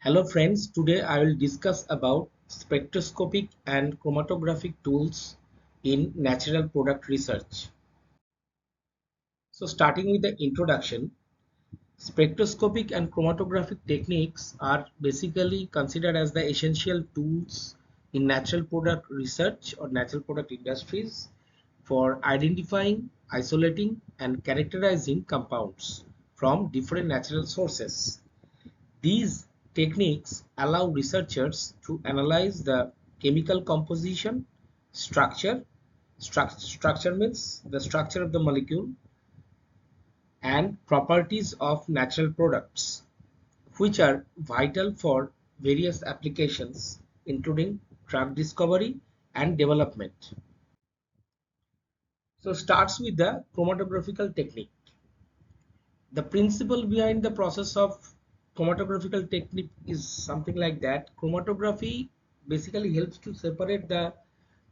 Hello friends, today I will discuss about spectroscopic and chromatographic tools in natural product research. So starting with the introduction, spectroscopic and chromatographic techniques are basically considered as the essential tools in natural product research or natural product industries for identifying, isolating and characterizing compounds from different natural sources. These techniques allow researchers to analyze the chemical composition, structure, structure means the structure of the molecule, and properties of natural products, which are vital for various applications, including drug discovery and development. So starts with the chromatographical technique. The principle behind the process of chromatographical technique is something like that. Chromatography basically helps to separate the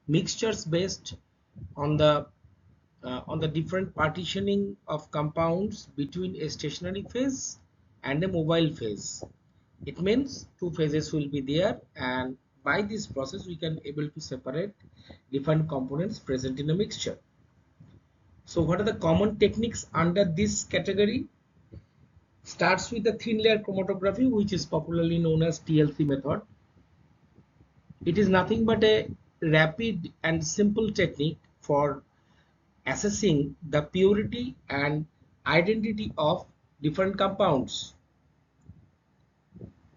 mixtures based on the different partitioning of compounds between a stationary phase and a mobile phase. It means two phases will be there, and by this process we can able to separate different components present in a mixture. So what are the common techniques under this category? Starts with the thin layer chromatography, which is popularly known as TLC method. It is nothing but a rapid and simple technique for assessing the purity and identity of different compounds.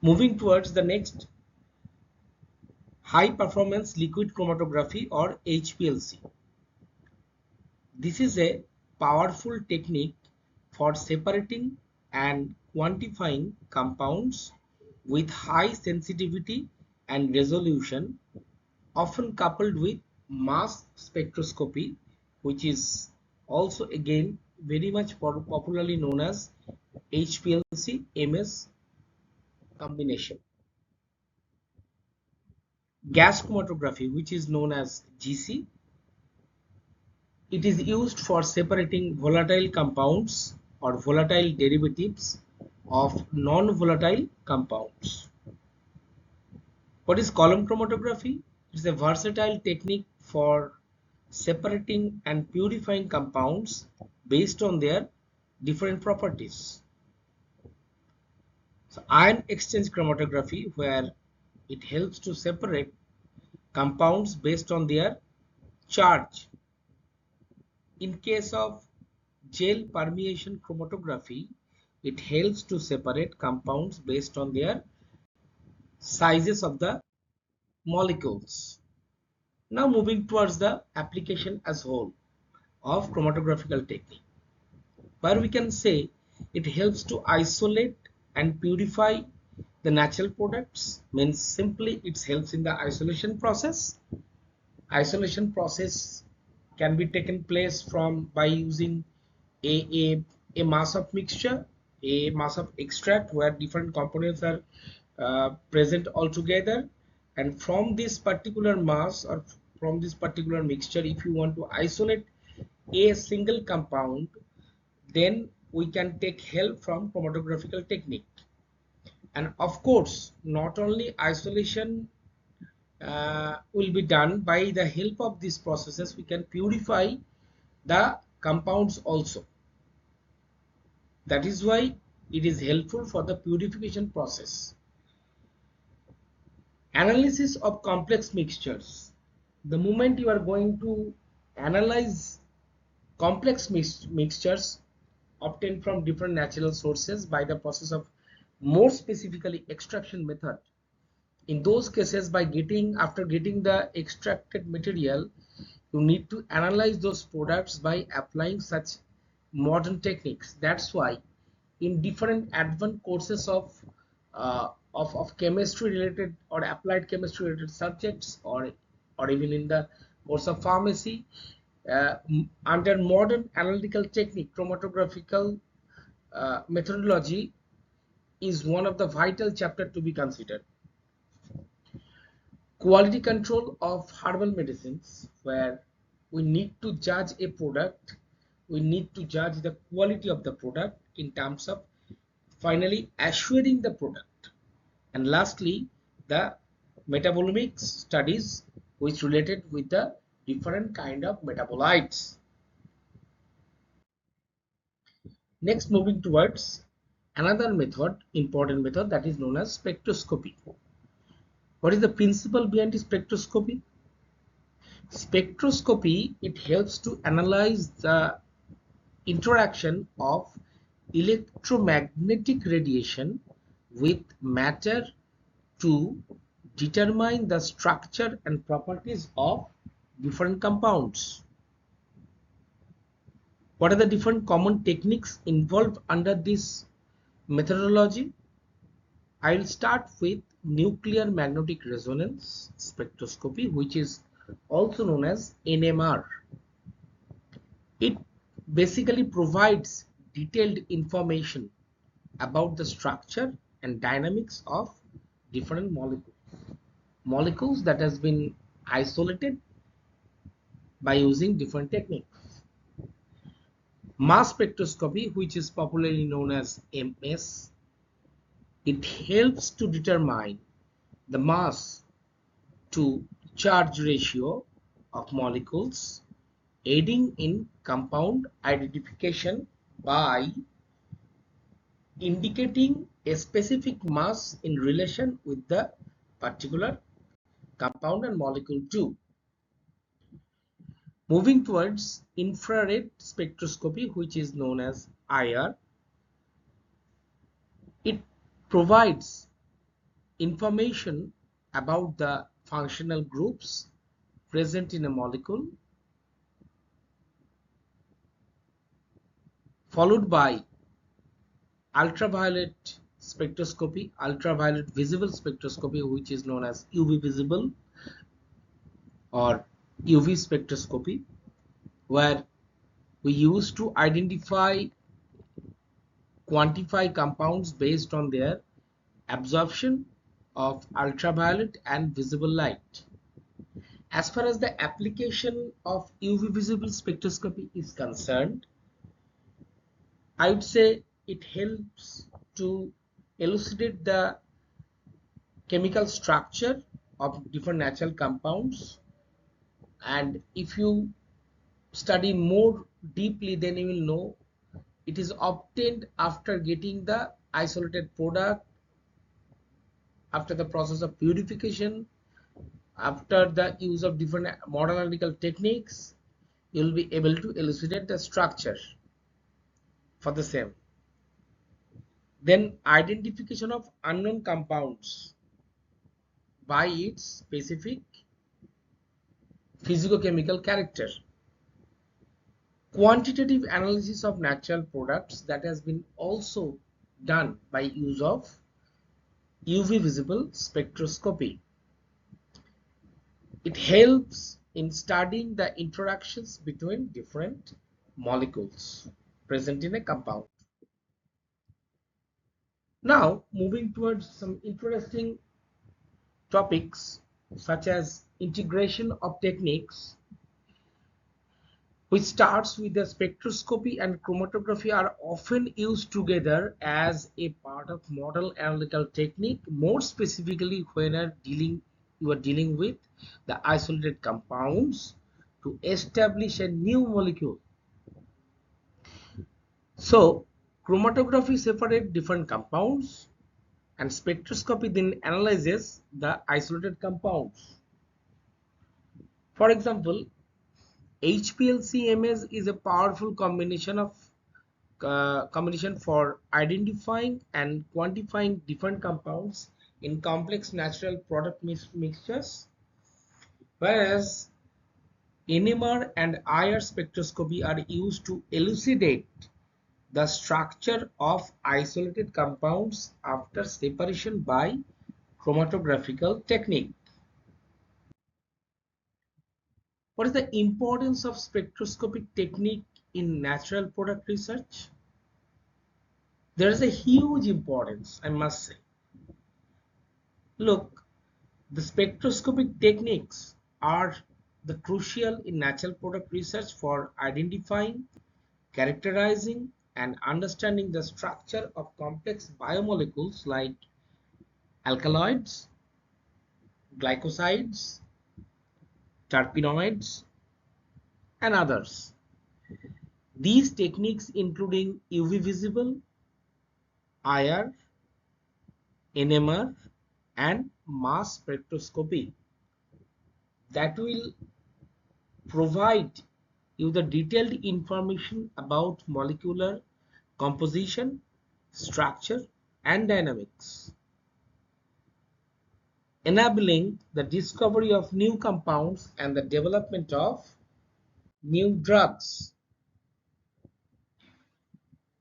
Moving towards the next, high performance liquid chromatography or HPLC. This is a powerful technique for separating and quantifying compounds with high sensitivity and resolution, often coupled with mass spectroscopy, which is also again very much popularly known as HPLC MS combination. Gas chromatography, which is known as GC, it is used for separating volatile compounds or volatile derivatives of non-volatile compounds. What is column chromatography? It's a versatile technique for separating and purifying compounds based on their different properties. So ion exchange chromatography, where it helps to separate compounds based on their charge. In case of gel permeation chromatography, it helps to separate compounds based on their sizes of the molecules. Now moving towards the application as whole of chromatographical technique, where we can say it helps to isolate and purify the natural products, means simply it helps in the isolation process. Isolation process can be taken place from by using a mass of mixture, a mass of extract where different components are present all together, and from this particular mass or from this particular mixture, if you want to isolate a single compound, then we can take help from chromatographical technique. And of course, not only isolation will be done. By the help of these processes, we can purify the compounds also. That is why it is helpful for the purification process. Analysis of complex mixtures. The moment you are going to analyze complex mixtures obtained from different natural sources by the process of more specifically extraction method, in those cases, by after getting the extracted material, you need to analyze those products by applying such modern techniques. That's why in different advanced courses of chemistry related or applied chemistry related subjects, or even in the course of pharmacy, under modern analytical technique, chromatographical methodology is one of the vital chapter to be considered. Quality control of herbal medicines, where we need to judge a product, we need to judge the quality of the product in terms of finally assuring the product. And lastly, the metabolomics studies which related with the different kind of metabolites. Next, moving towards another method, important method, that is known as spectroscopy. What is the principle behind spectroscopy? Spectroscopy, it helps to analyze the interaction of electromagnetic radiation with matter to determine the structure and properties of different compounds. What are the different common techniques involved under this methodology? I will start with nuclear magnetic resonance spectroscopy, which is also known as NMR. It basically provides detailed information about the structure and dynamics of different molecules that has been isolated by using different techniques. Mass spectroscopy, which is popularly known as MS, it helps to determine the mass to charge ratio of molecules, aiding in compound identification by indicating a specific mass in relation with the particular compound and molecule too. Moving towards infrared spectroscopy, which is known as IR, it provides information about the functional groups present in a molecule, followed by ultraviolet spectroscopy, ultraviolet visible spectroscopy, which is known as UV visible or UV spectroscopy, where we use to identify, quantify compounds based on their absorption of ultraviolet and visible light. As far as the application of UV visible spectroscopy is concerned, I would say it helps to elucidate the chemical structure of different natural compounds, and if you study more deeply, then you will know it is obtained after getting the isolated product, after the process of purification, after the use of different modern analytical techniques. You will be able to elucidate the structure for the same. Then identification of unknown compounds by its specific physicochemical character. Quantitative analysis of natural products, that has been also done by use of UV visible spectroscopy. It helps in studying the interactions between different molecules present in a compound. Now, moving towards some interesting topics such as integration of techniques, which starts with the spectroscopy and chromatography are often used together as a part of model analytical technique, more specifically when you are dealing with the isolated compounds to establish a new molecule. So chromatography separates different compounds and spectroscopy then analyzes the isolated compounds. For example, HPLC MS is a powerful combination for identifying and quantifying different compounds in complex natural product mixtures, whereas NMR and IR spectroscopy are used to elucidate the structure of isolated compounds after separation by chromatographical technique. What is the importance of spectroscopic technique in natural product research? There is a huge importance, I must say. Look, the spectroscopic techniques are the crucial in natural product research for identifying, characterizing, and understanding the structure of complex biomolecules like alkaloids, glycosides, terpenoids, and others. These techniques including UV visible, IR, NMR, and mass spectroscopy that will provide you the detailed information about molecular composition, structure, and dynamics, enabling the discovery of new compounds and the development of new drugs.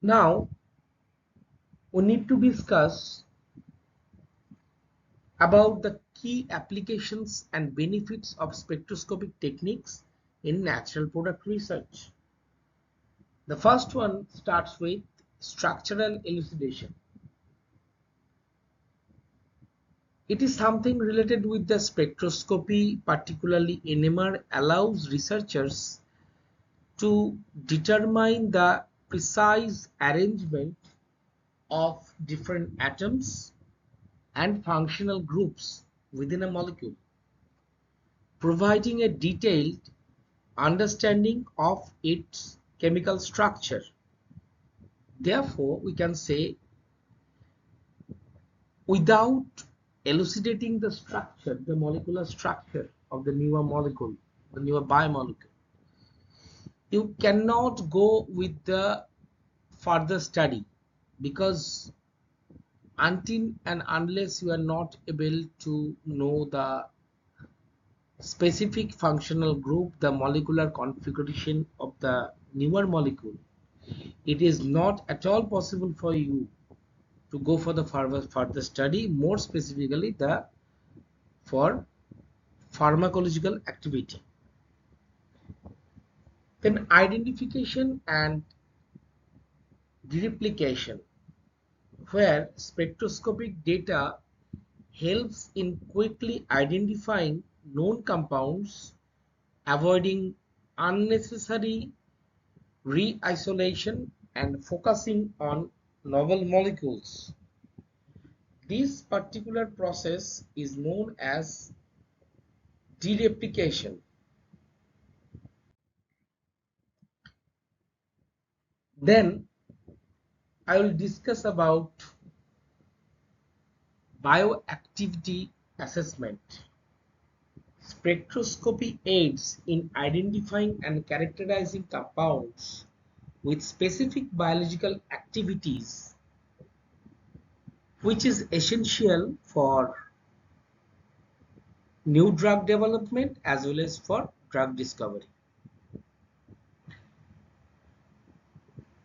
Now, we need to discuss about the key applications and benefits of spectroscopic techniques in natural product research. The first one starts with structural elucidation. It is something related with the spectroscopy, particularly NMR, allows researchers to determine the precise arrangement of different atoms and functional groups within a molecule, providing a detailed understanding of its chemical structure. Therefore, we can say without elucidating the structure, the molecular structure of the newer molecule, the newer biomolecule, you cannot go with the further study, because until and unless you are not able to know the specific functional group, the molecular configuration of the newer molecule, it is not at all possible for you to go for the further study, more specifically for pharmacological activity. Then identification and dereplication, where spectroscopic data helps in quickly identifying known compounds, avoiding unnecessary re-isolation and focusing on novel molecules. This particular process is known as dereplication. Then I will discuss about bioactivity assessment. Spectroscopy aids in identifying and characterizing compounds with specific biological activities, which is essential for new drug development as well as for drug discovery.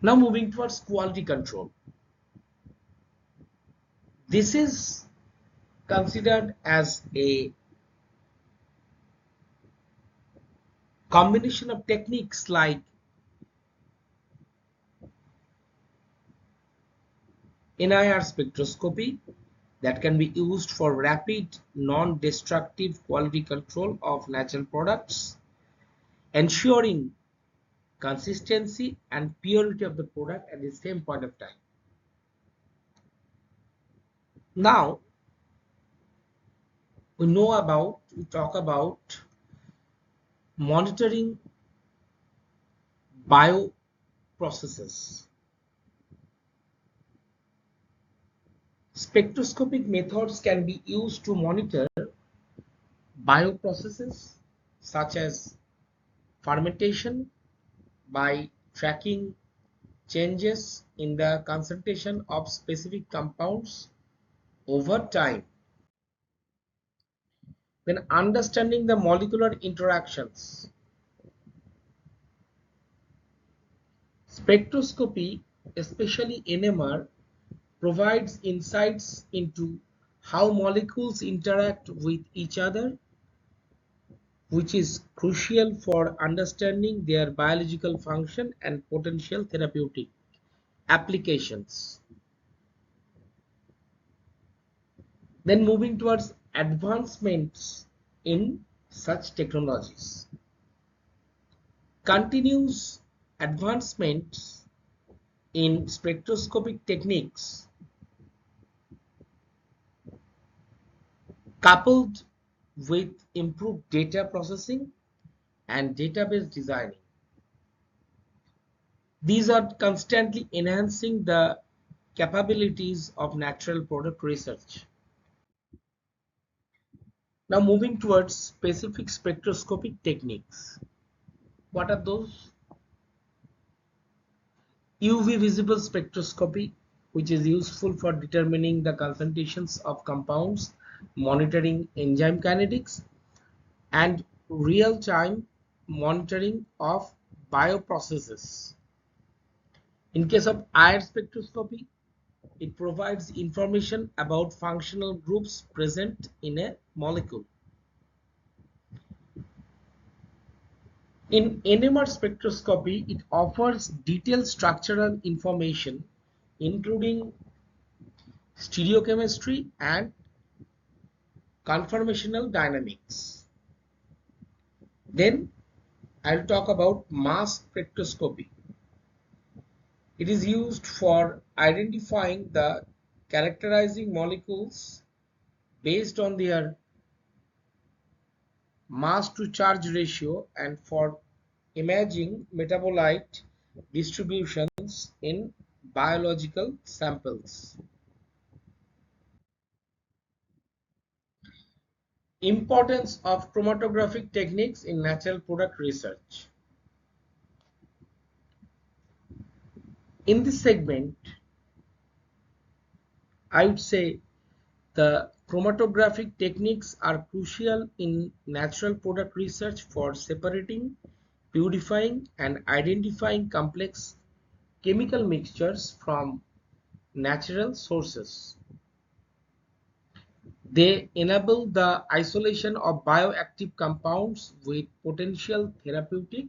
Now moving towards quality control. This is considered as a combination of techniques like NIR spectroscopy that can be used for rapid, non-destructive quality control of natural products, ensuring consistency and purity of the product at the same point of time. Now, we talk about monitoring bioprocesses. Spectroscopic methods can be used to monitor bioprocesses such as fermentation by tracking changes in the concentration of specific compounds over time. Then understanding the molecular interactions. Spectroscopy, especially NMR, provides insights into how molecules interact with each other, which is crucial for understanding their biological function and potential therapeutic applications. Then moving towards advancements in such technologies. Continuous advancements in spectroscopic techniques coupled with improved data processing and database designing. These are constantly enhancing the capabilities of natural product research. Now moving towards specific spectroscopic techniques. What are those? UV visible spectroscopy, which is useful for determining the concentrations of compounds, monitoring enzyme kinetics, and real-time monitoring of bioprocesses. In case of IR spectroscopy, it provides information about functional groups present in a molecule. In NMR spectroscopy, it offers detailed structural information, including stereochemistry and conformational dynamics. Then I'll talk about mass spectroscopy. It is used for identifying the characterizing molecules based on their mass to charge ratio and for imaging metabolite distributions in biological samples. Importance of chromatographic techniques in natural product research. In this segment, I would say the chromatographic techniques are crucial in natural product research for separating, purifying, and identifying complex chemical mixtures from natural sources. They enable the isolation of bioactive compounds with potential therapeutic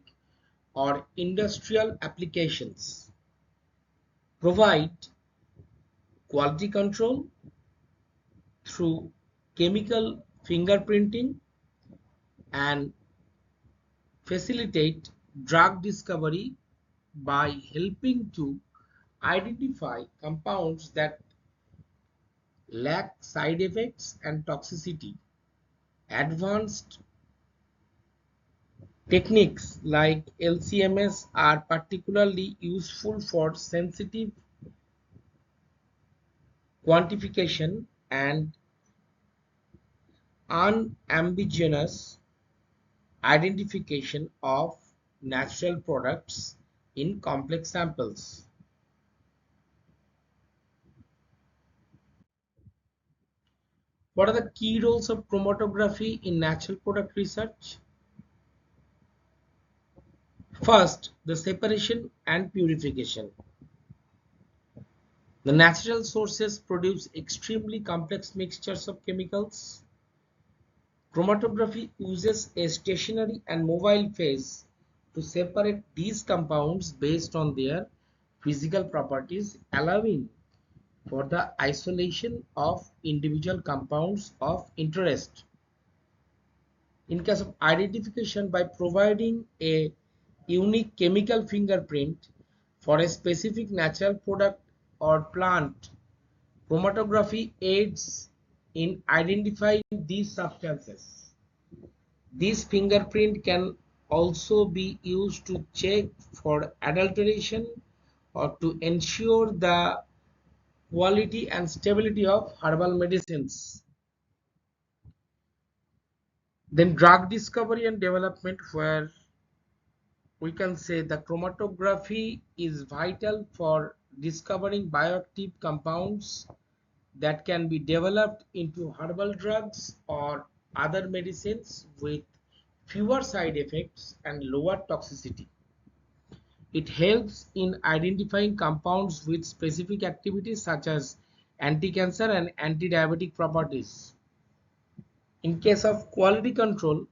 or industrial applications, provide quality control through chemical fingerprinting, and facilitate drug discovery by helping to identify compounds that lack side effects and toxicity. Advanced techniques like LCMS are particularly useful for sensitive quantification and unambiguous identification of natural products in complex samples. What are the key roles of chromatography in natural product research? First, the separation and purification. The natural sources produce extremely complex mixtures of chemicals. Chromatography uses a stationary and mobile phase to separate these compounds based on their physical properties, allowing for the isolation of individual compounds of interest. In case of identification, by providing a unique chemical fingerprint for a specific natural product or plant, chromatography aids in identifying these substances. This fingerprint can also be used to check for adulteration or to ensure the quality and stability of herbal medicines. Then drug discovery and development, where we can say the chromatography is vital for discovering bioactive compounds that can be developed into herbal drugs or other medicines with fewer side effects and lower toxicity. It helps in identifying compounds with specific activities such as anti-cancer and anti-diabetic properties. In case of quality control,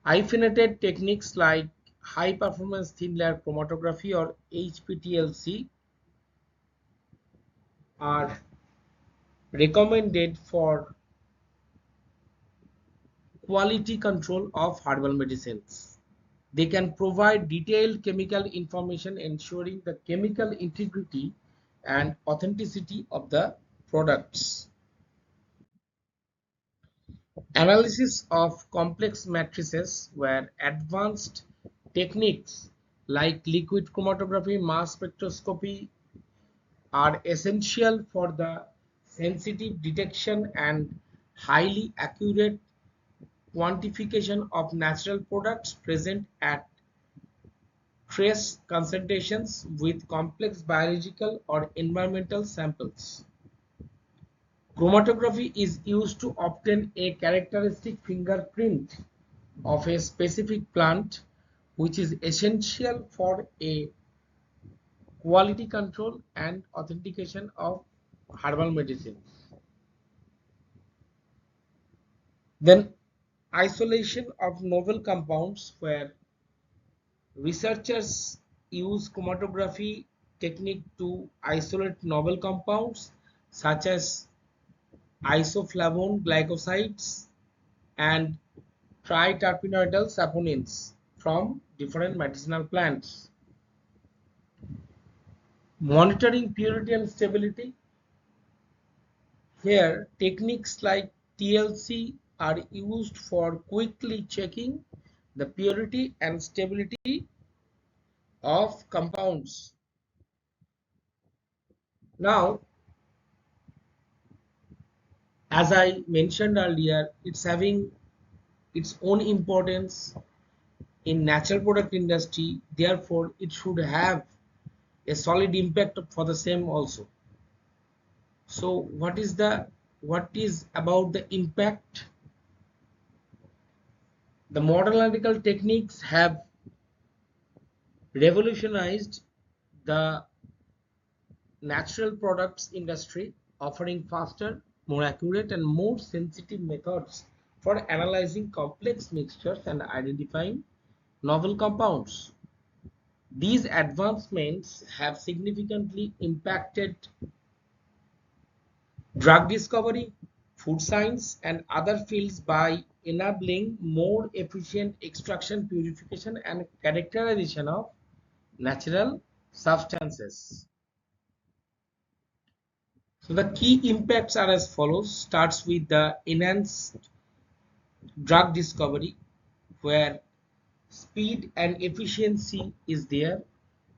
hyphenated techniques like high performance thin layer chromatography or HPLC are recommended for quality control of herbal medicines. They can provide detailed chemical information ensuring the chemical integrity and authenticity of the products. Analysis of complex matrices, where advanced techniques like liquid chromatography, mass spectroscopy are essential for the sensitive detection and highly accurate quantification of natural products present at trace concentrations with complex biological or environmental samples. Chromatography is used to obtain a characteristic fingerprint of a specific plant, which is essential for a quality control and authentication of herbal medicines. Then isolation of novel compounds, where researchers use chromatography technique to isolate novel compounds such as isoflavone glycosides and triterpenoidal saponins from different medicinal plants. Monitoring purity and stability. Here, techniques like TLC are used for quickly checking the purity and stability of compounds. Now, as I mentioned earlier, it's having its own importance in natural product industry. Therefore, it should have a solid impact for the same also. So, what is about the impact? The modern analytical techniques have revolutionized the natural products industry, offering faster, more accurate, and more sensitive methods for analyzing complex mixtures and identifying novel compounds. These advancements have significantly impacted drug discovery, food science, and other fields by enabling more efficient extraction, purification, and characterization of natural substances. So the key impacts are as follows. Starts with the enhanced drug discovery, where speed and efficiency is there.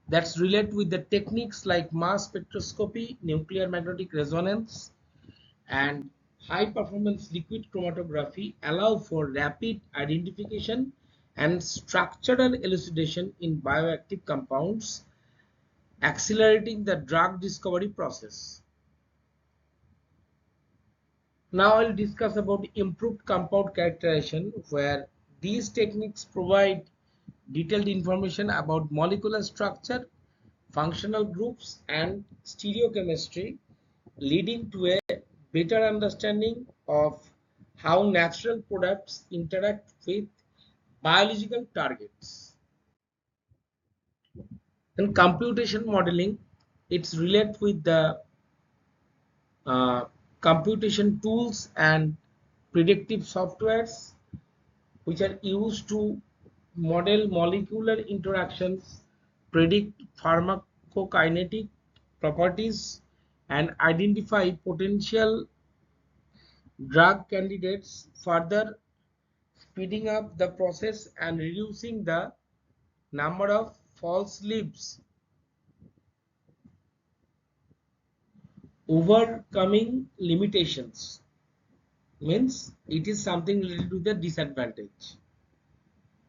That's related with the techniques like mass spectroscopy, nuclear magnetic resonance, and high performance liquid chromatography allow for rapid identification and structural elucidation in bioactive compounds, accelerating the drug discovery process. Now I'll discuss about improved compound characterization, where these techniques provide detailed information about molecular structure, functional groups, and stereochemistry, leading to a better understanding of how natural products interact with biological targets. In computation modeling, it's related with the uh, computation tools and predictive softwares which are used to model molecular interactions, predict pharmacokinetic properties, and identify potential drug candidates, further speeding up the process and reducing the number of false leaps. Overcoming limitations means it is something related to the disadvantage.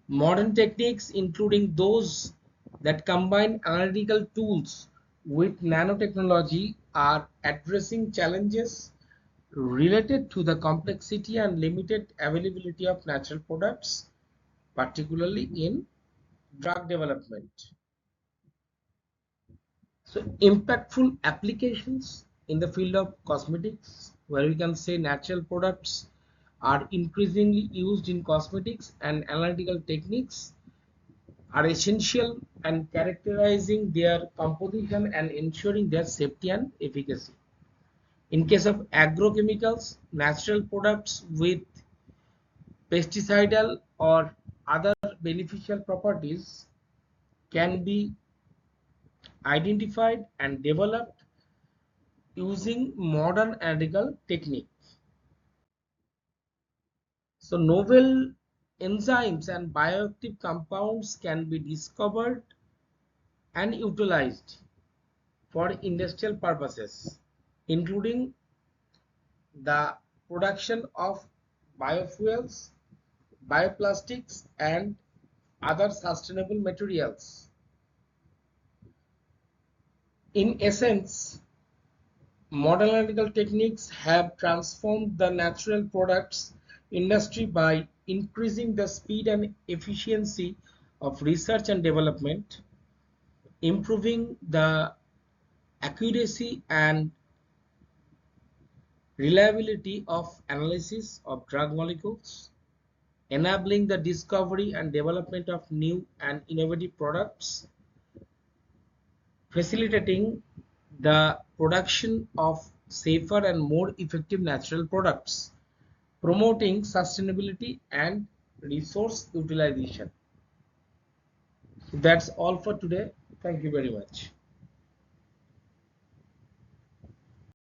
Modern techniques, including those that combine analytical tools with nanotechnology, are addressing challenges related to the complexity and limited availability of natural products, particularly in drug development. So, impactful applications in the field of cosmetics, where we can say natural products are increasingly used in cosmetics, and analytical techniques are essential and characterizing their composition and ensuring their safety and efficacy. In case of agrochemicals, natural products with pesticidal or other beneficial properties can be identified and developed using modern analytical techniques. So novel enzymes and bioactive compounds can be discovered and utilized for industrial purposes, including the production of biofuels, bioplastics, and other sustainable materials. In essence, modern analytical techniques have transformed the natural products industry by increasing the speed and efficiency of research and development, improving the accuracy and reliability of analysis of drug molecules, enabling the discovery and development of new and innovative products, facilitating the production of safer and more effective natural products, promoting sustainability and resource utilization. That's all for today. Thank you very much.